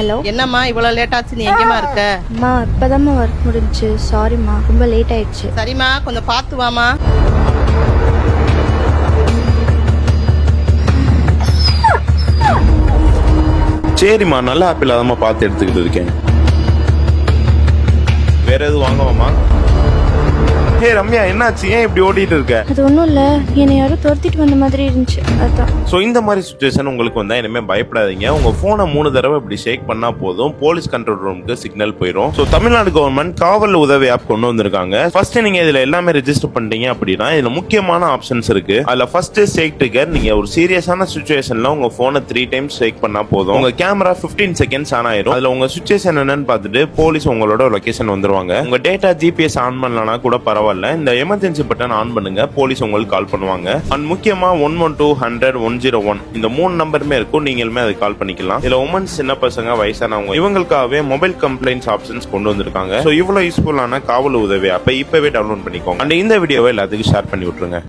Hello. என்னம்மா இவ்வளவு late ஆச்சு, நீ எங்கேம்மா இருக்க? அம்மா இப்போதாம்மா ஒர்க் முடிஞ்சுச்சு, சாரிம்மா ரொம்ப லேட் ஆயிடுச்சு. சரிம்மா, கொஞ்சம் பார்த்து வாமா. சரிம்மா, நல்ல ஆப்பிள் அதமா பார்த்து எடுத்துக்கிட்டு இருக்கேன். வேற எதுவும் வாங்கவாமா? ஹே ரம்யா, என்னாச்சு? ஏன் இப்படி ஓடிட்டு இருக்க? அது ஒன்றும் இல்லை, என்னை யாரும் துரத்திட்டு வந்த மாதிரி இருந்துச்சு, அதான். ஸோ இந்த மாதிரி சுச்சுவேஷன் உங்களுக்கு வந்தா இனிமே பயப்படாதீங்க. உங்க போனை 3 தடவை இப்படி ஷேக் பண்ணா போதும், போலீஸ் கண்ட்ரோல் ரூமுக்கு சிக்னல் போயிடும். ஸோ தமிழ்நாடு கவர்மெண்ட் காவல் உதவி ஆப் கொண்டு வந்திருக்காங்க. ஃபர்ஸ்ட் நீங்க இதுல எல்லாமே ரெஜிஸ்டர் பண்ணிட்டீங்க அப்படின்னா இதுல முக்கியமான ஆப்ஷன்ஸ் இருக்கு. அதுல ஃபர்ஸ்ட் ஷேக் ட்ரிகர். நீங்க ஒரு சீரியஸான சுச்சுவேஷன்ல உங்க போனை 3 டைம்ஸ் ஷேக் பண்ணா போதும், உங்க கேமரா 15 செகண்ட்ஸ் ஆன் ஆயிரும். அதுல உங்க சுச்சுவேஷன் என்னன்னு பார்த்துட்டு போலீஸ் உங்களோட லொகேஷன் வந்துருவாங்க. உங்க டேட்டா ஜிபிஎஸ் ஆன் பண்ணலனா கூட பரவாயில்ல, இந்த எமர்ஜென்சி பட்டன் ஆன் பண்ணுங்க, போலீஸ் உங்களுக்கு கால் பண்ணுவாங்க. அண்ட் முக்கியமா 112 100 101 இந்த 3 நம்பருமே இருக்கும், நீங்களுமே அதுக்கு கால் பண்ணிக்கலாம். இதுல உமன்ஸ், சின்ன பசங்க, வயசானவங்க இவங்களுக்காகவே மொபைல் கம்ப்ளைண்ட்ஸ் ஆப்ஷன்ஸ் கொண்டு வந்திருக்காங்க. சோ இவ்வளவு யூஸ்ஃபுல்லான காவல் உதவி அப்ப இப்பவே டவுன்லோட் பண்ணிக்கோங்க. அண்ட் இந்த வீடியோவை எல்லாத்துக்கும் ஷேர் பண்ணி விட்டுருங்க.